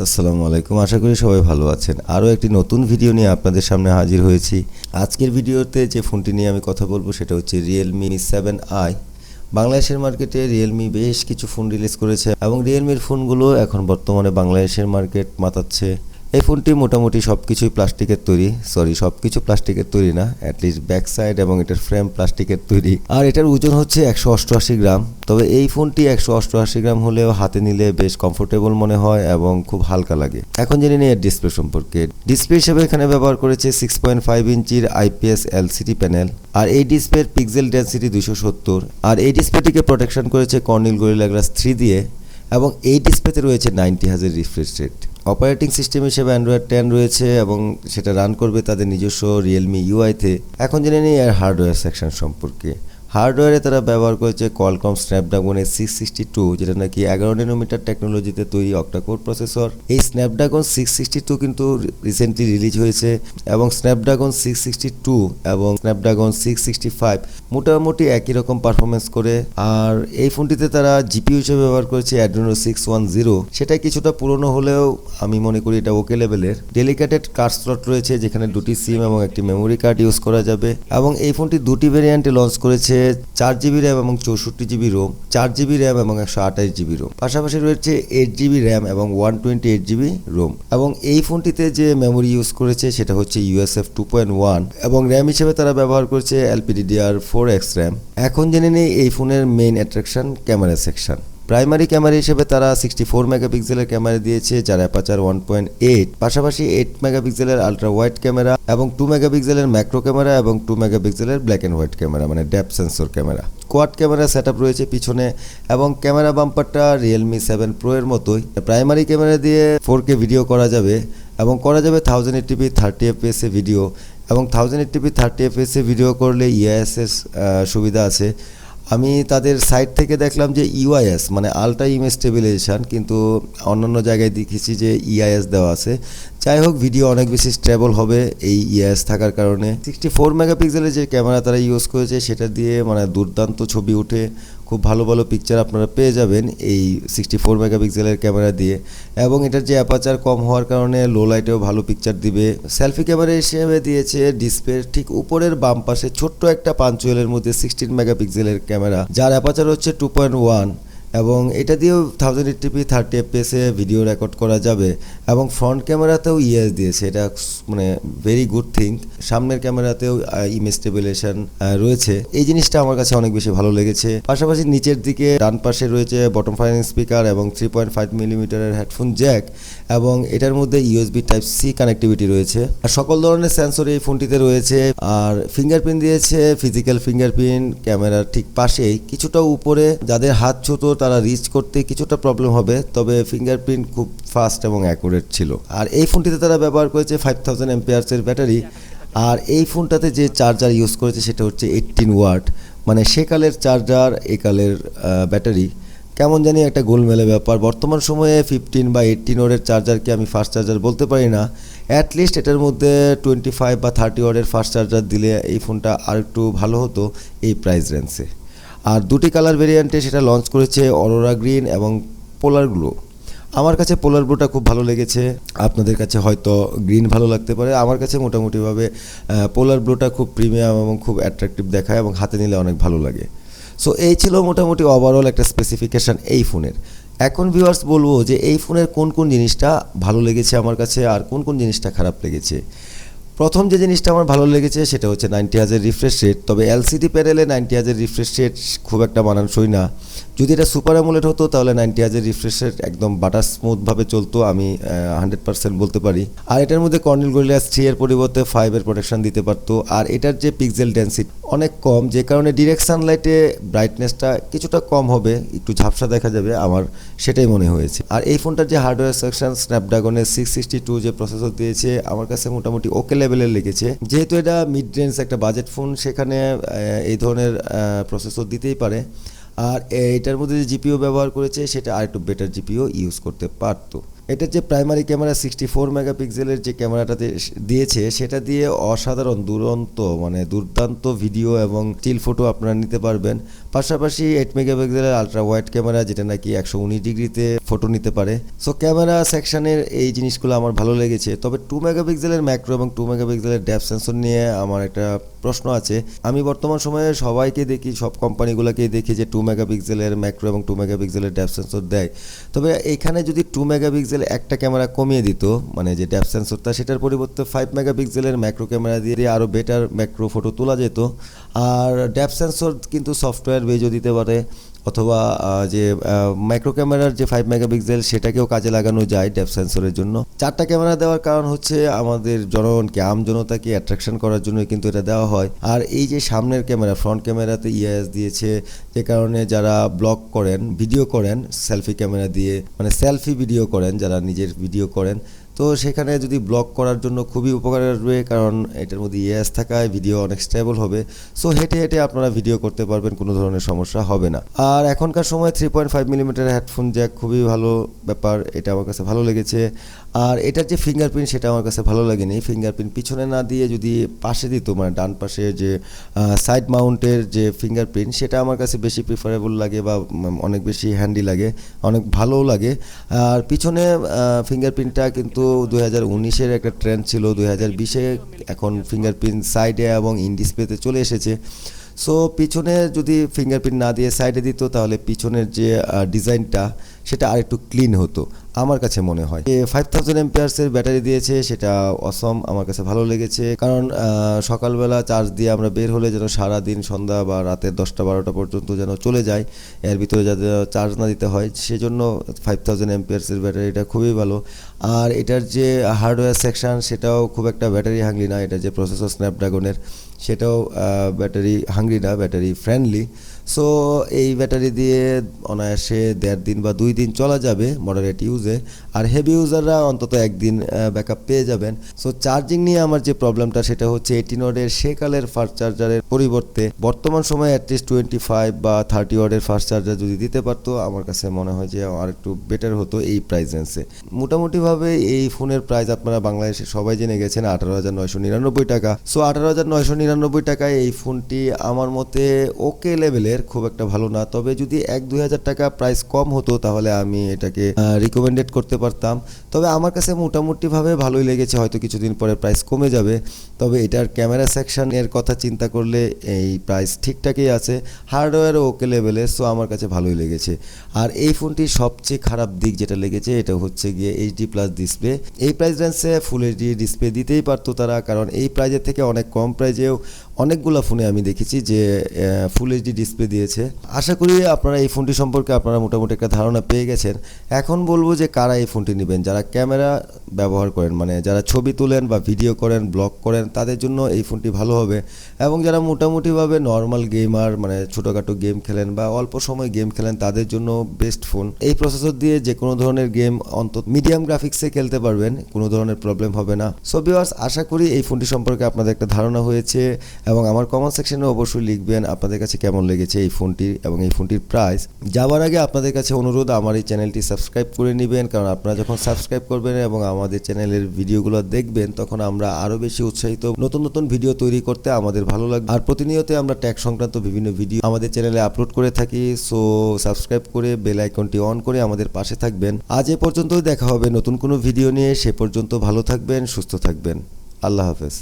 আসসালামু আলাইকুম, আশা করি সবাই ভালো আছেন। আরও একটি নতুন ভিডিও নিয়ে আপনাদের সামনে হাজির হয়েছি। আজকের ভিডিওতে যে ফোনটি নিয়ে আমি কথা বলবো সেটা হচ্ছে Realme 7i। বাংলাদেশের মার্কেটে Realme বেশ কিছু ফোন রিলিজ করেছে এবং Realmeর ফোনগুলো এখন বর্তমানে বাংলাদেশের মার্কেট মাতাচ্ছে। এই ফোনটি মোটামুটি সবকিছুই প্লাস্টিকের তৈরি, সবকিছু প্লাস্টিকের তৈরি না, অ্যাটলিস্ট ব্যাক সাইড এবং এটার ফ্রেম প্লাস্টিকের তৈরি। আর এটার ওজন হচ্ছে 188 গ্রাম। তবে এই ফোনটি 188 গ্রাম হলেও হাতে নিলে বেশ কমফোর্টেবল মনে হয় এবং খুব হালকা লাগে। এখন জেনে নিই এর ডিসপ্লে সম্পর্কে। ডিসপ্লে হিসেবে এখানে ব্যবহার করেছে 6.5 ইঞ্চির IPS LCD প্যানেল। আর এই ডিসপ্লের পিক্সেল ডেনসিটি 270। আর এই ডিসপ্লেটিকে প্রোটেকশন করেছে কর্নিল গরিলা গ্লাস 3 দিয়ে এবং এই ডিসপ্লেতে রয়েছে 90 hertz refresh rate. Operating system হিসেবে অ্যান্ড্রয়েড 10 রয়েছে এবং সেটা রান করবে তাদের নিজস্ব রিয়েলমি ইউআইতে। এখন জেনে নিই এর হার্ডওয়্যার সেকশন সম্পর্কে। হার্ডওয়্যারে তারা ব্যবহার করেছে কোয়ালকম স্ন্যাপড্রাগনের 662, যেটা নাকি 11 ন্যানোমিটার টেকনোলজিতে তৈরি অক্টাকোর প্রসেসর। এই স্ন্যাপড্রাগন 662 কিন্তু রিসেন্টলি রিলিজ হয়েছে এবং স্ন্যাপড্রাগন 662 এবং স্ন্যাপড্রাগন 665 মোটামুটি একই রকম পারফরমেন্স করে। আর এই ফোনটিতে তারা জিপিইউ হিসেবে ব্যবহার করেছে অ্যাড্রেনো 610। সেটা কিছুটা পুরনো হলেও আমি মনে করি এটা ওকে লেভেলের। ডেলিকেটেড কার্ড স্লট রয়েছে যেখানে দুটি সিম এবং একটি মেমোরি কার্ড ইউজ করা যাবে এবং এই ফোনটি দুটি ভেরিয়েন্টে লঞ্চ করেছে 4GB র্যাম এবং 64GB রোম, 4GB র্যাম এবং 128GB রোম। পাশাপাশি রয়েছে 8GB র্যাম এবং 128GB রোম। এবং এই ফোনটিতে যে মেমোরি ইউজ করেছে সেটা হচ্ছে USF 2.1 এবং র্যাম হিসেবে তারা ব্যবহার করেছে LPDDR4X র্যাম। এখন জেনে নেই এই ফোনের main attraction camera section. Primary camera হিসেবে তারা 64 মেগাপিক্সেলের ক্যামেরা দিয়েছে যার অ্যাপারচার 1.8, পাশাপাশি 8 মেগাপিক্সেলের আলট্রা ওয়াইড ক্যামেরা এবং 2 মেগাপিক্সেলের ম্যাক্রো ক্যামেরা এবং 2 মেগাপিক্সেলের ব্ল্যাক অ্যান্ড হোয়াইট ক্যামেরা মানে depth sensor camera. Quad camera setup রয়েছে পিছনে এবং ক্যামেরা বাম্পারটা Realme 7 Pro এর মতোই। প্রাইমারি ক্যামেরা দিয়ে 4K ভিডিও করা যাবে এবং করা যাবে 1080p 30fps এ ভিডিও এবং 1080p 30fps এ ভিডিও করলে EIS সুবিধা আছে। আমি তাদের সাইট থেকে দেখলাম যে ইউআইএস মানে আলট্রা ইমেজ স্টেবিলাইজেশন, কিন্তু অন্যান্য জায়গায় দেখেছি যে ইআইএস দেওয়া আছে। যাই হোক, ভিডিও অনেক বেশি স্টেবল হবে এই ইআইএস থাকার কারণে। 64 মেগাপিক্সেলের যে ক্যামেরা তারা ইউজ করেছে সেটা দিয়ে মানে দুর্দান্ত ছবি উঠে, খুব ভালো ভালো পিকচার আপনারা পেয়ে যাবেন এই 64 মেগাপিক্সেলের ক্যামেরা দিয়ে। এবং এটার যে অ্যাপারচার কম হওয়ার কারণে লো লাইটেও ভালো পিকচার দিবে। সেলফি ক্যামেরা হিসেবে দিয়েছে ডিসপ্লের ঠিক উপরের বাম পাশে ছোট্ট একটা পাঞ্চুয়েলের মধ্যে 16 মেগাপিক্সেলের ক্যামেরা যার অ্যাপারচার হচ্ছে 2.1 এবং এটা দিয়েও 1080p 30fps এ ভিডিও রেকর্ড করা যাবে। এবং ফ্রন্ট ক্যামেরাতেও ইএস দিয়েছে, এটা মানে ভেরি গুড থিং। সামনের ক্যামেরাতেও ইমেজ স্টেবিলাইজেশন রয়েছে, এই জিনিসটা আমার কাছে অনেক বেশি ভালো লেগেছে। পাশাপাশি নিচের দিকে ডান পাশে রয়েছে বটম ফায়ারিং স্পিকার এবং 3.5 মিলিমিটারের হেডফোন জ্যাক এবং এটার মধ্যে ইউএসবি টাইপ সি কানেক্টিভিটি রয়েছে। আর সকল ধরনের সেন্সর এই ফোনটিতে রয়েছে। আর ফিঙ্গারপ্রিন্ট দিয়েছে, ফিজিক্যাল ফিঙ্গারপ্রিন্ট ক্যামেরার ঠিক পাশেই কিছুটা উপরে। যাদের হাত ছোট তারা রিচ করতে কিছুটা প্রবলেম হবে, তবে ফিঙ্গারপ্রিন্ট খুব ফাস্ট এবং অ্যাকুরেট ছিল। আর এই ফোনটিতে তারা ব্যবহার করেছে 5000 এমপিআরসের ব্যাটারি। আর এই ফোনটাতে যে চার্জার ইউজ করেছে সেটা হচ্ছে 18 ওয়াট, মানে সেকালের চার্জার একালের ব্যাটারি। কেমন জানি একটা গোলমেলে ব্যাপার। বর্তমান সময়ে 15 বা 18 ওয়াটের চার্জারকে আমি ফাস্ট চার্জার বলতে পারি না। অ্যাটলিস্ট এটার মধ্যে 25 বা 30 ওয়াটের ফাস্ট চার্জার দিলে এই ফোনটা আর একটু ভালো হতো এই প্রাইস রেঞ্জে। আর দুটি কালার ভেরিয়েন্টে সেটা লঞ্চ করেছে, অরোরা গ্রিন এবং পোলার গ্লো। আমার কাছে পোলার ব্লুটা খুব ভালো লেগেছে, আপনাদের কাছে হয়তো গ্রিন ভালো লাগতে পারে। আমার কাছে মোটামুটিভাবে পোলার ব্লুটা খুব প্রিমিয়াম এবং খুব অ্যাট্রাকটিভ দেখায় এবং হাতে নিলে অনেক ভালো লাগে। সো এই ছিল মোটামুটি ওভারঅল একটা স্পেসিফিকেশান এই ফোনের। এখন ভিউয়ার্স বলবো যে এই ফোনের কোন কোন জিনিসটা ভালো লেগেছে আমার কাছে আর কোন কোন জিনিসটা খারাপ লেগেছে। প্রথম যে জিনিসটা আমার ভালো লেগেছে সেটা হচ্ছে 90 হার্জের রিফ্রেশ রেট। তবে এলসিডি প্যানেলে 90 হার্জের রিফ্রেশ রেট খুব একটা মানানসই না। যদি এটা সুপার অ্যামোলেড হতো তাহলে 90 হার্জের রিফ্রেশ রেট একদম বাটার স্মুথভাবে চলতো, আমি 100% বলতে পারি। আর এটার মধ্যে কর্নিল গরিলা 3 এর পরিবর্তে 5 এর প্রোটেকশন দিতে পারতো। আর এটার যে পিক্সেল ডেনসিটি অনেক কম, যে কারণে ডিরেক্ট সানলাইটে ব্রাইটনেসটা কিছুটা কম হবে, একটু ঝাপসা দেখা যাবে, আমার সেটাই মনে হয়েছে। আর এই ফোনটার যে হার্ডওয়্যার সেকশন স্ন্যাপড্রাগনের 662 যে প্রসেসর দিয়েছে আমার কাছে মোটামুটি ওকে লেভেলের লেগেছে। যেহেতু এটা মিড রেঞ্জ একটা বাজেট ফোন, সেখানে এই ধরনের প্রসেসর দিতেই পারে। আর এটার মধ্যে যে জিপিও ব্যবহার করেছে সেটা আর একটু বেটার জিপিও ইউজ করতে পারতো। এটার যে প্রাইমারি ক্যামেরা 64 মেগাপিক্সেলের যে ক্যামেরাটাতে দিয়েছে সেটা দিয়ে অসাধারণ দুর্দান্ত ভিডিও এবং স্টিল ফটো আপনারা নিতে পারবেন। পাশাপাশি 8 মেগাপিক্সেলের আলট্রা ওয়াইড ক্যামেরা যেটা নাকি 119 ডিগ্রিতে ফটো নিতে পারে। সো ক্যামেরা সেকশনের এই জিনিসগুলো আমার ভালো লেগেছে। তবে 2 মেগাপিক্সেলের ম্যাক্রো এবং 2 মেগাপিক্সেলের ডেপথ সেন্সর নিয়ে আমার একটা প্রশ্ন আছে। আমি বর্তমান সময়ে সবাইকে দেখি, সব কোম্পানিগুলোকেই দেখি যে 2 মেগাপিক্সেলের ম্যাক্রো এবং 2 মেগাপিক্সেলের ডেপথ সেন্সর দেয়। তবে এখানে যদি 2 মেগাপিক্সেল একটা ক্যামেরা কমিয়ে দিত, মানে যে ডেপথ সেন্সরটা, সেটার পরিবর্তে 5 মেগাপিক্সেলের ম্যাক্রো ক্যামেরা দিয়ে আরও বেটার ম্যাক্রো ফটো তোলা যেত। আর ডেপথ সেন্সর কিন্তু সফটওয়্যার বেজও দিতে পারে, অথবা যে মাইক্রো ক্যামেরার যে 5 মেগাপিক্সেল সেটাকেও কাজে লাগানো যায় ডেপথ সেন্সরের জন্য। 4টা ক্যামেরা দেওয়ার কারণ হচ্ছে আমাদের জনগণকে, আমজনতাকে অ্যাট্রাকশন করার জন্য কিন্তু এটা দেওয়া হয়। আর এই যে সামনের ক্যামেরা, ফ্রন্ট ক্যামেরাতে ইএস দিয়েছে, যে কারণে যারা ব্লগ করেন, ভিডিও করেন সেলফি ক্যামেরা দিয়ে, মানে সেলফি ভিডিও করেন, যারা নিজের ভিডিও করেন, তো সেখানে যদি ব্লগ করার জন্য খুবই উপকার আসবে, কারণ এটার মধ্যে ইএস থাকায় ভিডিও অনেক স্টেবল হবে। সো হেঁটে হেঁটে আপনারা ভিডিও করতে পারবেন, কোনো ধরনের সমস্যা হবে না। আর এখনকার সময় 3.5 মিলিমিটার হেডফোন জ্যাক খুবই ভালো ব্যাপার, এটা আমার কাছে ভালো লেগেছে। আর এটার যে ফিঙ্গারপ্রিন্ট সেটা আমার কাছে ভালো লাগেনি। ফিঙ্গারপ্রিন্ট পিছনে না দিয়ে যদি পাশে দিত, মানে ডান পাশে যে সাইড মাউন্টের যে ফিঙ্গারপ্রিন্ট, সেটা আমার কাছে বেশি প্রিফারেবল লাগে বা অনেক বেশি হ্যান্ডি লাগে, অনেক ভালোও লাগে। আর পিছনে ফিঙ্গারপ্রিন্টটা কিন্তু 2019-এর একটা ট্রেন্ড ছিল, 2020-এ এখন ফিঙ্গারপ্রিন্ট সাইডে এবং ইন ডিসপ্লেতে চলে এসেছে। সো পিছনে যদি ফিঙ্গারপ্রিন্ট না দিয়ে সাইডে দিত, তাহলে পিছনের যে ডিজাইনটা সেটা আরেকটু ক্লিন হতো আমার কাছে মনে হয়। 5000 এমপিআরসের ব্যাটারি দিয়েছে, সেটা অসম, আমার কাছে ভালো লেগেছে। কারণ সকালবেলা চার্জ দিয়ে আমরা বের হলে যেন সারাদিন সন্ধ্যা বা রাতের 10টা-12টা পর্যন্ত যেন চলে যায়, এর ভিতরে যাতে চার্জ না দিতে হয়, সেজন্য 5000 এমপিআরসের ব্যাটারিটা খুবই ভালো। আর এটার যে হার্ডওয়্যার সেকশন সেটাও খুব একটা ব্যাটারি হাংরি না, এটা যে প্রসেসর স্ন্যাপড্রাগনের সেটাও ব্যাটারি হাংরি না, ব্যাটারি ফ্রেন্ডলি। সো এই ব্যাটারি দিয়ে অনায়াসে 1.5 দিন বা 2 দিন চলা যাবে মডারেট ইউজে। আর হেভি ইউজাররা অন্তত 1 দিন ব্যাকআপ পেয়ে যাবেন। সো চার্জিং নিয়ে আমার যে প্রবলেমটা সেটা হচ্ছে 18 ওয়াটের সেকালের ফাস্ট চার্জারের পরিবর্তে বর্তমান সময়ে অ্যাটলিস্ট 25 বা 30 ওয়াটের ফাস্ট চার্জার যদি দিতে পারতো, আমার কাছে মনে হয় যে আর একটু বেটার হতো এই প্রাইস রেঞ্জে। মোটামুটিভাবে এই ফোনের প্রাইস আপনারা বাংলাদেশে সবাই জেনে গেছেন, 18,999 টাকা। সো 18,999 টাকায় এই ফোনটি আমার মতে ওকে লেভেলের, খুব একটা ভালো না। তবে যদি 1-2 হাজার টাকা প্রাইস কম হতো তাহলে আমি এটাকে রিকমেন্ডেড করতে পারতাম। তবে আমার কাছে মোটামুটিভাবে ভালোই লেগেছে, হয়তো কিছুদিন পরে প্রাইস কমে যাবে। তবে এটার ক্যামেরা সেকশনের কথা চিন্তা করলে এই প্রাইস ঠিকঠাকই আছে, হার্ডওয়্যারও ওকে লেভেলের। সো আমার কাছে ভালোই লেগেছে। আর এই ফোনটির সবচেয়ে খারাপ দিক যেটা লেগেছে, এটা হচ্ছে গিয়ে এইচডি প্লাস ডিসপ্লে। এই প্রাইস রেঞ্জে ফুল এইচডি ডিসপ্লে দিতেই পারতো তারা, কারণ এই প্রাইজের থেকে অনেক কম প্রাইজেও অনেকগুলো ফোনে আমি দেখেছি যে ফুল এইচডি ডিসপ্লে দিয়েছে। আশা করি আপনারা এই ফোনটি সম্পর্কে আপনারা মোটামুটি একটা ধারণা পেয়ে গেছেন। এখন বলবো যে কারা এই ফোনটি নেবেন, যারা ক্যামেরা ব্যবহার করেন, মানে যারা ছবি তোলেন বা ভিডিও করেন, ব্লগ করেন, তাদের জন্য এই ফোনটি ভালো হবে। এবং যারা মোটামুটিভাবে নর্মাল গেমার, মানে ছোটোখাটো গেম খেলেন বা অল্প সময় গেম খেলেন, তাদের জন্য বেস্ট ফোন। এই প্রসেসর দিয়ে যে কোনো ধরনের গেম অন্তত মিডিয়াম গ্রাফিক্সে খেলতে পারবেন, কোনো ধরনের প্রবলেম হবে না। সো ভিউয়ার্স, আশা করি এই ফোনটি সম্পর্কে আপনাদের একটা ধারণা হয়েছে, এবং আমার কমেন্ট সেকশনে অবশ্যই লিখবেন আপনাদের কাছে কেমন লেগেছে এই ফোনটি এবং এই ফোনটির প্রাইস। যাওয়ার আগে আপনাদের কাছে অনুরোধ, আমার এই চ্যানেলটি সাবস্ক্রাইব করে নেবেন, কারণ আপনারা যখন সাবস্ক্রাইব করবেন এবং আমাদের চ্যানেলের ভিডিওগুলো দেখবেন, তখন আমরা আরও বেশি উৎসাহিত নতুন নতুন ভিডিও তৈরি করতে আমাদের ভালো লাগবে। আর প্রতিনিয়ত আমরা ট্যাগ সংক্রান্ত বিভিন্ন ভিডিও আমাদের চ্যানেলে আপলোড করে থাকি। সো সাবস্ক্রাইব করে বেল আইকনটি অন করে আমাদের পাশে থাকবেন। আজ এ পর্যন্তই, দেখা হবে নতুন কোনো ভিডিও নিয়ে। সে পর্যন্ত ভালো থাকবেন, সুস্থ থাকবেন। আল্লাহ হাফেজ।